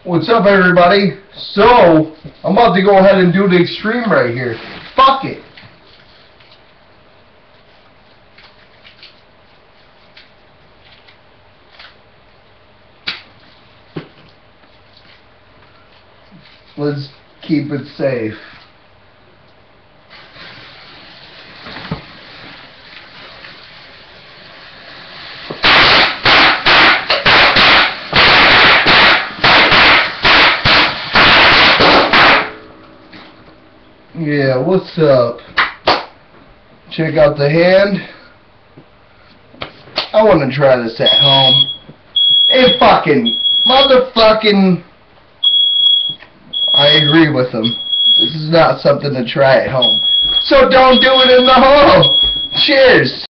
What's up, everybody? So, I'm about to go ahead and do the extreme right here. Fuck it. Let's keep it safe. Yeah, what's up? Check out the hand. I want to try this at home. Hey, fucking motherfucking... I agree with him. This is not something to try at home. So don't do it in the home. Cheers.